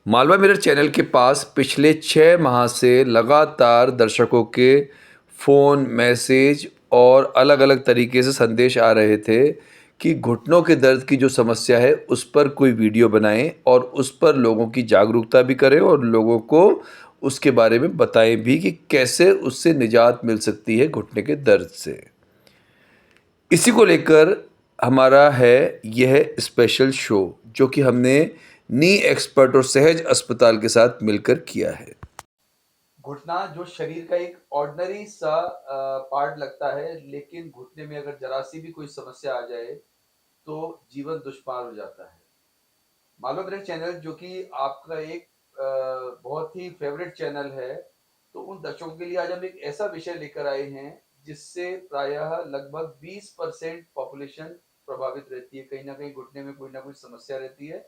Malwa mirror channel के पास पिछले 6 माह से लगातार दर्शकों के फ़ोन, मैसेज और अलग-अलग तरीके से संदेश आ रहे थे कि घुटनों के दर्द की जो समस्या है उस पर कोई वीडियो बनाएं और उस पर लोगों की जागरूकता भी करें और लोगों को उसके बारे में बताएं भी कि कैसे उससे निजात मिल सकती है घुटने के दर्द से। इसी को लेकर हमारा है यह स्पेशल शो जो कि हमने नी एक्सपर्ट और सहज अस्पताल के साथ मिलकर किया है। घुटना जो शरीर का एक ऑर्डिनरी सा पार्ट लगता है, लेकिन घुटने में अगर जरा सी भी कोई समस्या आ जाए तो जीवन दुश्वार हो जाता है। मालूम ब्रेक चैनल जो कि आपका एक बहुत ही फेवरेट चैनल है, तो उन दर्शकों के लिए आज हम एक ऐसा विषय लेकर आए हैं जिससे प्रायः लगभग 20% पॉपुलेशन प्रभावित रहती है। कहीं ना कहीं घुटने में कोई ना कोई समस्या रहती है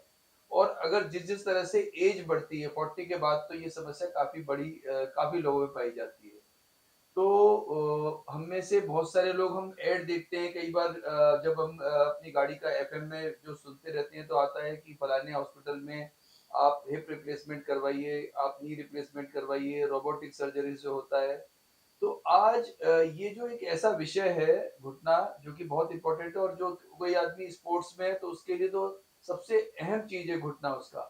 और अगर जिस जिस तरह से एज बढ़ती है 40 के बाद तो ये समस्या काफ़ी बड़ी काफ़ी लोगों में पाई जाती है। तो हम में से बहुत सारे लोग हम ऐड देखते हैं कई बार जब हम अपनी गाड़ी का एफएम में जो सुनते रहते हैं तो आता है कि फलाने हॉस्पिटल में आप हिप रिप्लेसमेंट करवाइए, आप नी रिप्लेसमेंट करवाइए, रोबोटिक सर्जरी से होता है। तो आज ये जो एक ऐसा विषय है घुटना जो कि बहुत इम्पोर्टेंट है और जो कोई आदमी स्पोर्ट्स में है तो उसके लिए तो सबसे अहम चीज है घुटना उसका।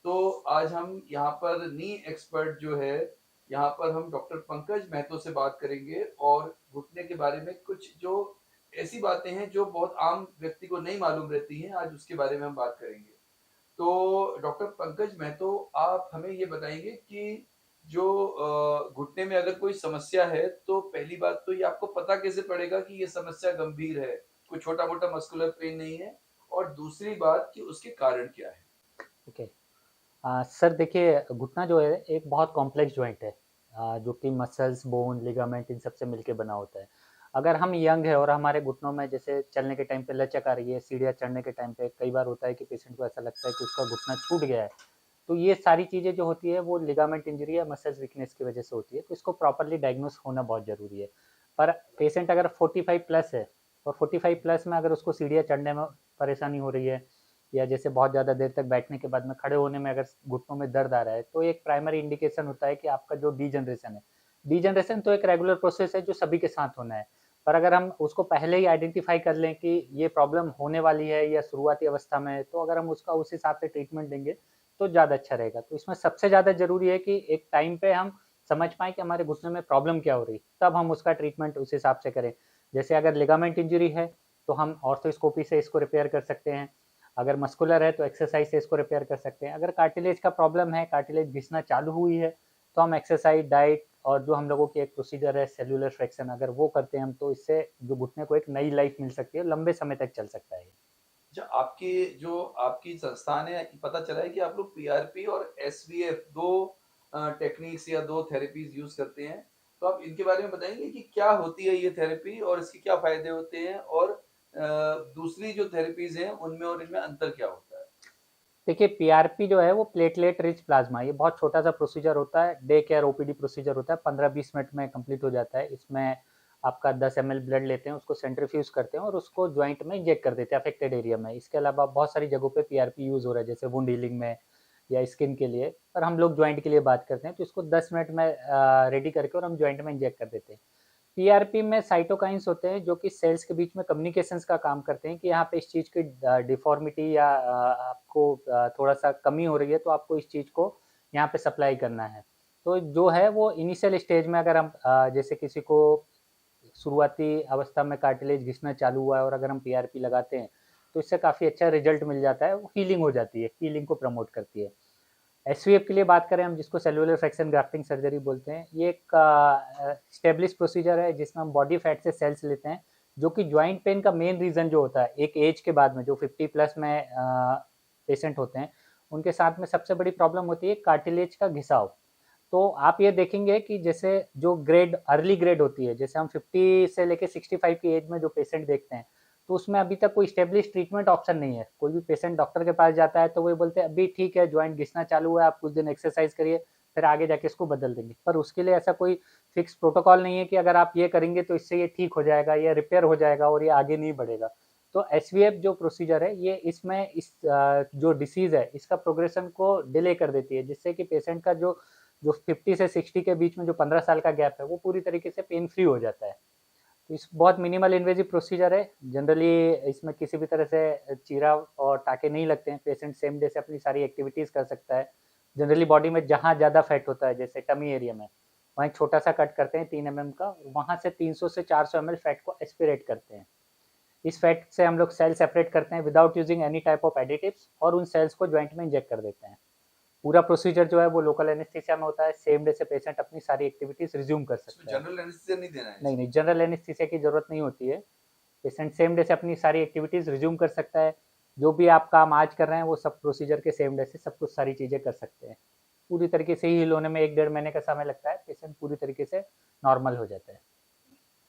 तो आज हम यहाँ पर नी एक्सपर्ट जो है, यहाँ पर हम डॉक्टर पंकज महतो से बात करेंगे और घुटने के बारे में कुछ जो ऐसी बातें हैं जो बहुत आम व्यक्ति को नहीं मालूम रहती हैं, आज उसके बारे में हम बात करेंगे। तो डॉक्टर पंकज महतो, आप हमें ये बताएंगे कि जो घुटने में अगर कोई समस्या है तो पहली बात तो ये आपको पता कैसे पड़ेगा कि ये समस्या गंभीर है, कोई छोटा मोटा मस्कुलर पेन नहीं है, और दूसरी बात कि उसके कारण क्या है। ओके। सर देखिए, घुटना जो है एक बहुत कॉम्प्लेक्स जॉइंट है, जो कि मसल्स, बोन, लिगामेंट इन सब से मिलके बना होता है। अगर हम यंग है और हमारे घुटनों में जैसे चलने के टाइम पे लचक आ रही है, सीढ़ियाँ चढ़ने के टाइम पे कई बार होता है कि पेशेंट को ऐसा लगता है कि उसका घुटना छूट गया है। तो ये सारी चीज़ें जो होती है वो लिगामेंट इंजरी या मसल्स वीकनेस की वजह से होती है, तो इसको प्रॉपरली डायग्नोस होना बहुत ज़रूरी है। पर पेशेंट अगर 45 प्लस है और 45 प्लस में अगर उसको सीढ़ियाँ चढ़ने में परेशानी हो रही है या जैसे बहुत ज़्यादा देर तक बैठने के बाद में खड़े होने में अगर घुटनों में दर्द आ रहा है, तो एक प्राइमरी इंडिकेशन होता है कि आपका जो डीजनरेशन है। डीजनरेशन तो एक रेगुलर प्रोसेस है जो सभी के साथ होना है, पर अगर हम उसको पहले ही आइडेंटिफाई कर लें कि ये प्रॉब्लम होने वाली है या शुरुआती अवस्था में है, तो अगर हम उसका उस हिसाब से ट्रीटमेंट देंगे तो ज़्यादा अच्छा रहेगा। तो इसमें सबसे ज़्यादा ज़रूरी है कि एक टाइम पे हम समझ पाएँ कि हमारे घुटने में प्रॉब्लम क्या हो रही है, तब हम उसका ट्रीटमेंट उस हिसाब से करें। जैसे अगर लिगामेंट इंजरी है, तो हम ऑर्थोस्कोपी से इसको रिपेयर कर सकते हैं। अगर मस्कुलर है तो एक्सरसाइज से इसको रिपेयर कर सकते हैं। अगर कार्टिलेज का प्रॉब्लम है, कार्टिलेज घिसना चालू हुई है, तो हम एक्सरसाइज, डाइट और जो हम लोगों की एक प्रोसीजर है सेल्यूलर फ्रैक्शन, अगर वो करते हैं हम, तो इससे जो घुटने को एक नई लाइफ मिल सकती है, लंबे समय तक चल सकता है। अच्छा, आपकी जो आपकी संस्थान है, पता चला है कि आप लोग पीआरपी और एसवीएफ दो टेक्निक्स या दो थेरेपीज यूज करते हैं। तो आप इनके बारे में बताएंगे कि क्या होती है ये थेरेपी और इसके क्या फायदे होते हैं, और दूसरी जो थेरेपीज हैं उनमें और इनमें अंतर क्या होता है। देखिए, पीआरपी जो है वो प्लेटलेट रिच प्लाज्मा, ये बहुत छोटा सा प्रोसीजर होता है, डे केयर ओपीडी प्रोसीजर होता है, 15-20 मिनट में कंप्लीट हो जाता है। इसमें आपका 10 ml ब्लड लेते हैं, उसको सेंट्रीफ्यूज करते हैं और उसको ज्वाइंट में इंजेक्ट कर देते हैं अफेक्टेड एरिया में। इसके अलावा बहुत सारी जगहों पे पीआरपी यूज हो रहा है, जैसे वुंड हीलिंग में या स्किन के लिए, पर हम लोग ज्वाइंट के लिए बात करते हैं, तो इसको 10 मिनट में रेडी करके और हम ज्वाइंट में इंजेक्ट कर देते हैं। पीआरपी में साइटोकाइंस होते हैं जो कि सेल्स के बीच में कम्युनिकेशंस का काम करते हैं कि यहाँ पे इस चीज़ की डिफॉर्मिटी या आपको थोड़ा सा कमी हो रही है, तो आपको इस चीज़ को यहाँ पे सप्लाई करना है। तो जो है वो इनिशियल स्टेज में अगर हम जैसे किसी को शुरुआती अवस्था में कार्टिलेज घिसना चालू हुआ है और अगर हम पीआरपी लगाते हैं, तो इससे काफ़ी अच्छा रिजल्ट मिल जाता है, वो हीलिंग हो जाती है, हीलिंग को प्रमोट करती है। एसवीएफ के लिए बात करें हम, जिसको सेलुलर फ्रैक्शन ग्राफ्टिंग सर्जरी बोलते हैं, ये एक स्टेब्लिश प्रोसीजर है जिसमें हम बॉडी फैट से सेल्स लेते हैं, जो कि ज्वाइंट पेन का मेन रीजन जो होता है एक एज के बाद में, जो 50 प्लस में पेशेंट होते हैं, उनके साथ में सबसे बड़ी प्रॉब्लम होती है कार्टिलेज का घिसाव। तो आप ये देखेंगे कि जैसे जो ग्रेड अर्ली ग्रेड होती है, जैसे हम 50 से लेके 65 की एज में जो पेशेंट देखते हैं, तो उसमें अभी तक कोई स्टेब्लिश ट्रीटमेंट ऑप्शन नहीं है। कोई भी पेशेंट डॉक्टर के पास जाता है तो वो बोलते हैं अभी ठीक है, ज्वाइंट घिसना चालू हुआ है, आप कुछ दिन एक्सरसाइज करिए, फिर आगे जाके इसको बदल देंगे। पर उसके लिए ऐसा कोई फिक्स प्रोटोकॉल नहीं है कि अगर आप ये करेंगे तो इससे ये ठीक हो जाएगा या रिपेयर हो जाएगा और ये आगे नहीं बढ़ेगा। तो एसवीएफ जो प्रोसीजर है ये इसमें जो डिसीज़ है इसका प्रोग्रेशन को डिले कर देती है, जिससे कि पेशेंट का जो जो 50 से 60 के बीच में जो 15 साल का गैप है वो पूरी तरीके से पेन फ्री हो जाता है। तो इस बहुत मिनिमल इन्वेजिव प्रोसीजर है। जनरली इसमें किसी भी तरह से चीरा और टाँके नहीं लगते हैं। पेशेंट सेम डे से अपनी सारी एक्टिविटीज़ कर सकता है। जनरली बॉडी में जहाँ ज़्यादा फैट होता है, जैसे टमी एरिया में, वहाँ एक छोटा सा कट करते हैं 3 mm का, वहाँ से 300 से 400 ml फैट को एस्पिरेट करते हैं। इस फैट से हम लोग सेल सेपरेट करते हैं without using any type of additives, और उन सेल्स को ज्वाइंट में इंजेक्ट कर देते हैं। पूरा प्रोसीजर जो है वो लोकल एनेस्थीसिया में होता है। सेम डे से पेशेंट अपनी सारी एक्टिविटीज रिज्यूम कर सकता है। जनरल एनेस्थीसिया नहीं देना है? नहीं नहीं, जनरल एनेस्थीसिया की जरूरत नहीं होती है। पेशेंट सेम डे से अपनी सारी एक्टिविटीज रिज्यूम कर सकता है। जो भी आप काम आज कर रहे हैं वो सब प्रोसीजर के सेम डे से सब कुछ सारी चीज़ें कर सकते हैं। पूरी तरीके से हील होने में 1-1.5 महीने का समय लगता है। पेशेंट पूरी तरीके से नॉर्मल हो जाता है।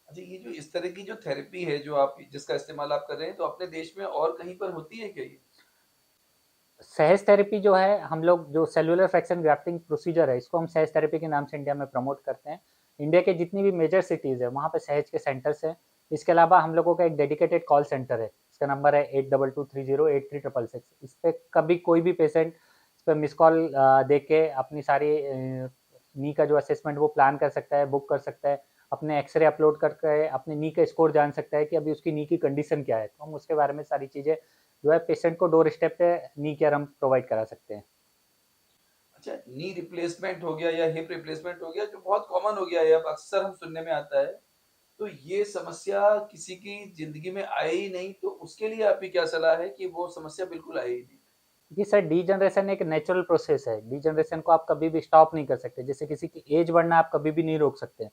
अच्छा, ये जो इस तरह की जो थेरेपी है जो आप जिसका इस्तेमाल आप कर रहे हैं, तो अपने देश में और कहीं पर होती है क्या ये? सहज थेरेपी जो है, हम लोग जो सेलुलर फ्रैक्शन ग्राफ्टिंग प्रोसीजर है इसको हम सहज थेरेपी के नाम से इंडिया में प्रमोट करते हैं। इंडिया के जितनी भी मेजर सिटीज़ है वहाँ पे सहज के सेंटर्स हैं। इसके अलावा हम लोगों का एक डेडिकेटेड कॉल सेंटर है, इसका नंबर है 8223083666। इस पर कभी कोई भी पेशेंट इस पर मिस कॉल दे के अपनी सारी नी का जो असेसमेंट वो प्लान कर सकता है, बुक कर सकता है, अपने एक्सरे अपलोड करके अपने नी का स्कोर जान सकता है कि अभी उसकी नी की कंडीशन क्या है। तो हम उसके बारे में सारी चीज़ें जो है पेशेंट को डोर स्टेप पे नी केयर हम प्रोवाइड करा सकते हैं। अच्छा, नी रिप्लेसमेंट हो गया या हिप रिप्लेसमेंट हो गया, जो बहुत कॉमन हो गया है, अब अक्सर हम सुनने में आता है, तो ये समस्या किसी की जिंदगी में आए ही नहीं, तो उसके लिए आपकी क्या सलाह है कि वो समस्या बिल्कुल आए ही नहीं? जी सर, डीजनरेशन एक नेचुरल प्रोसेस है। डीजनरेशन को आप कभी भी स्टॉप नहीं कर सकते। जैसे किसी की एज बढ़ना आप कभी भी नहीं रोक सकते।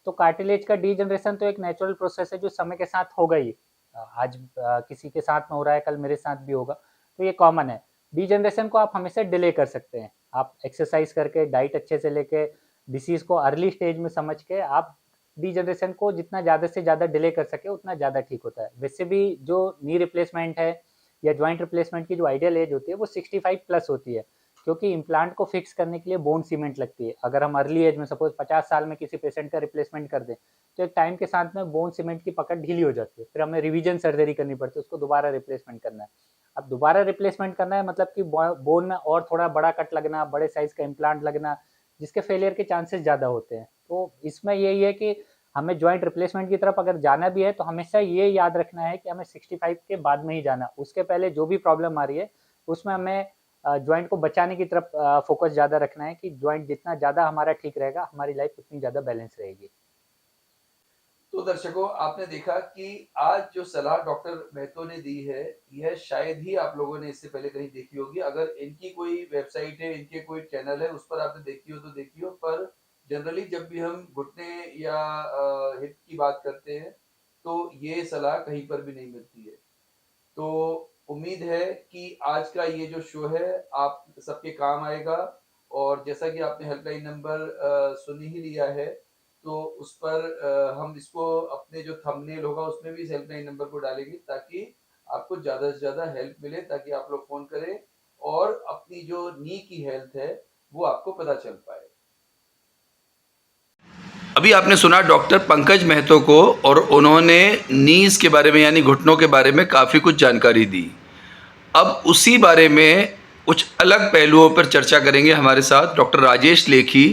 तो कार्टिलेज का डीजनरेशन तो एक नेचुरल प्रोसेस है जो समय के साथ होगा ही। आज किसी के साथ में हो रहा है, कल मेरे साथ भी होगा, तो ये कॉमन है। डीजनरेशन को आप हमेशा डिले कर सकते हैं। आप एक्सरसाइज करके, डाइट अच्छे से लेके, डिसीज को अर्ली स्टेज में समझ के आप डीजनरेशन को जितना ज़्यादा से ज़्यादा डिले कर सके उतना ज़्यादा ठीक होता है। वैसे भी जो नी रिप्लेसमेंट है या ज्वाइंट रिप्लेसमेंट की जो आइडियल एज होती है वो 65 प्लस होती है, क्योंकि इम्प्लांट को फिक्स करने के लिए बोन सीमेंट लगती है। अगर हम अर्ली एज में सपोज 50 साल में किसी पेशेंट का रिप्लेसमेंट कर दें तो एक टाइम के साथ में बोन सीमेंट की पकड़ ढीली हो जाती है, फिर हमें रिवीजन सर्जरी करनी पड़ती है, उसको दोबारा रिप्लेसमेंट करना है। अब दोबारा रिप्लेसमेंट करना है मतलब कि बोन में और थोड़ा बड़ा कट लगना, बड़े साइज का इम्प्लांट लगना, जिसके फेलियर के चांसेस ज़्यादा होते हैं। तो इसमें यही है कि हमें जॉइंट रिप्लेसमेंट की तरफ अगर जाना भी है तो हमेशा ये याद रखना है कि हमें 65 के बाद में ही जाना। उसके पहले जो भी प्रॉब्लम आ रही है उसमें हमें जॉइंट को बचाने की तरफ फोकस ज़्यादा रखना है कि जॉइंट जितना ज़्यादा हमारा ठीक रहेगा हमारी लाइफ उतनी ज़्यादा बैलेंस रहेगी। तो दर्शकों, आपने देखा कि आज जो सलाह डॉक्टर महतो ने दी है, यह शायद ही आप लोगों ने इससे पहले कहीं देखी होगी। अगर इनकी कोई वेबसाइट है, इनके कोई चैनल है, उस पर आपने देखी हो तो देखी हो, पर जनरली जब भी हम घुटने या हिप की बात करते हैं तो ये सलाह कहीं पर भी नहीं मिलती है। तो उम्मीद है कि आज का ये जो शो है आप सबके काम आएगा, और जैसा कि आपने हेल्पलाइन नंबर सुन ही लिया है, तो उस पर हम इसको अपने जो थंबनेल होगा उसमें भी इस हेल्पलाइन नंबर को डालेंगे, ताकि आपको ज़्यादा से ज़्यादा हेल्प मिले, ताकि आप लोग फ़ोन करें और अपनी जो नी की हेल्थ है वो आपको पता चल पाए। अभी आपने सुना डॉक्टर पंकज महतो को, और उन्होंने नीज़ के बारे में यानी घुटनों के बारे में काफ़ी कुछ जानकारी दी। अब उसी बारे में कुछ अलग पहलुओं पर चर्चा करेंगे हमारे साथ डॉक्टर राजेश लेखी,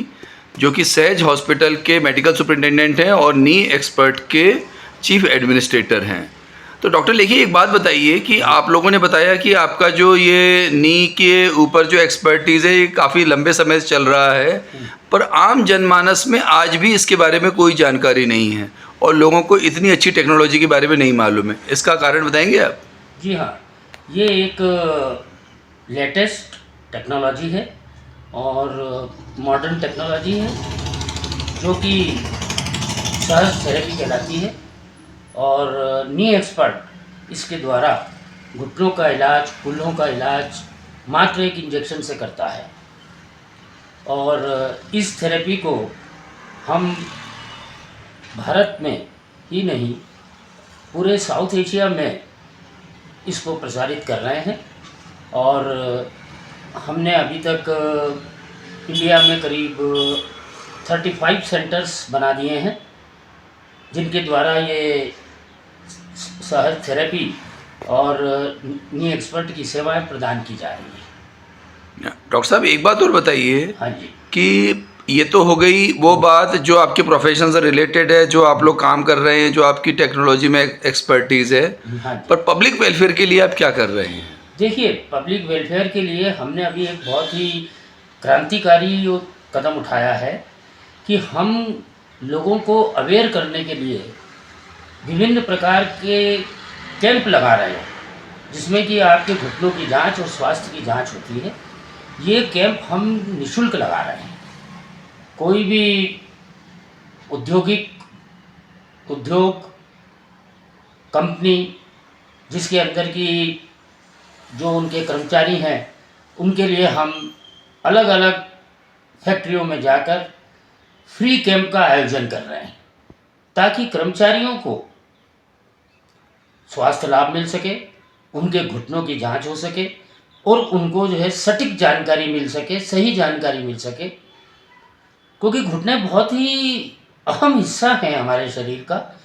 जो कि सहज हॉस्पिटल के मेडिकल सुपरिटेंडेंट हैं और नी एक्सपर्ट के चीफ एडमिनिस्ट्रेटर हैं। तो डॉक्टर लेखी, एक बात बताइए कि आप लोगों ने बताया कि आपका जो ये नी के ऊपर जो एक्सपर्टीज़ है ये काफ़ी लंबे समय से चल रहा है, पर आम जनमानस में आज भी इसके बारे में कोई जानकारी नहीं है और लोगों को इतनी अच्छी टेक्नोलॉजी के बारे में नहीं मालूम है। इसका कारण बताएंगे आप? जी हाँ, ये एक लेटेस्ट टेक्नोलॉजी है और मॉडर्न टेक्नोलॉजी है जो कि सहज थेरेपी कहलाती है, और नी एक्सपर्ट इसके द्वारा घुटनों का इलाज, कूल्हों का इलाज मात्र एक इंजेक्शन से करता है। और इस थेरेपी को हम भारत में ही नहीं पूरे साउथ एशिया में इसको प्रसारित कर रहे हैं, और हमने अभी तक इंडिया में करीब 35 सेंटर्स बना दिए हैं जिनके द्वारा ये सहज थेरेपी और नी एक्सपर्ट की सेवाएं प्रदान की जा रही हैं। डॉक्टर साहब एक बात और बताइए हाँ जी। कि ये तो हो गई वो बात जो आपके प्रोफेशन से रिलेटेड है, जो आप लोग काम कर रहे हैं, जो आपकी टेक्नोलॉजी में एक्सपर्टीज़ है, हाँ जी। पर पब्लिक वेलफेयर के लिए आप क्या कर रहे हैं? देखिए, पब्लिक वेलफेयर के लिए हमने अभी एक बहुत ही क्रांतिकारी कदम उठाया है कि हम लोगों को अवेयर करने के लिए विभिन्न प्रकार के कैंप लगा रहे हैं, जिसमें कि आपके घुटनों की जांच और स्वास्थ्य की जांच होती है। ये कैंप हम निःशुल्क लगा रहे हैं। कोई भी उद्योग, कंपनी जिसके अंदर की जो उनके कर्मचारी हैं, उनके लिए हम अलग अलग फैक्ट्रियों में जाकर फ्री कैंप का आयोजन कर रहे हैं, ताकि कर्मचारियों को स्वास्थ्य लाभ मिल सके, उनके घुटनों की जांच हो सके और उनको जो है सटीक जानकारी मिल सके, सही जानकारी मिल सके, क्योंकि घुटने बहुत ही अहम हिस्सा है हमारे शरीर का।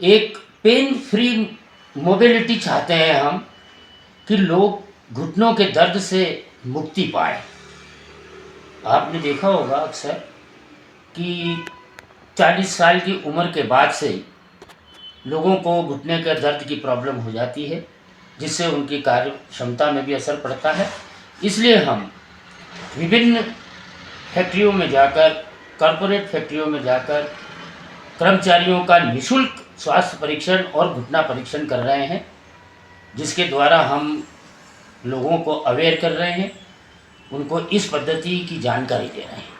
एक पेन फ्री मोबिलिटी चाहते हैं हम कि लोग घुटनों के दर्द से मुक्ति पाएं। आपने देखा होगा अक्सर कि 40 साल की उम्र के बाद से लोगों को घुटने के दर्द की प्रॉब्लम हो जाती है, जिससे उनकी कार्य क्षमता में भी असर पड़ता है। इसलिए हम विभिन्न फैक्ट्रियों में जाकर, कॉरपोरेट फैक्ट्रियों में जाकर कर्मचारियों का निःशुल्क स्वास्थ्य परीक्षण और घुटना परीक्षण कर रहे हैं, जिसके द्वारा हम लोगों को अवेयर कर रहे हैं, उनको इस पद्धति की जानकारी दे रहे हैं।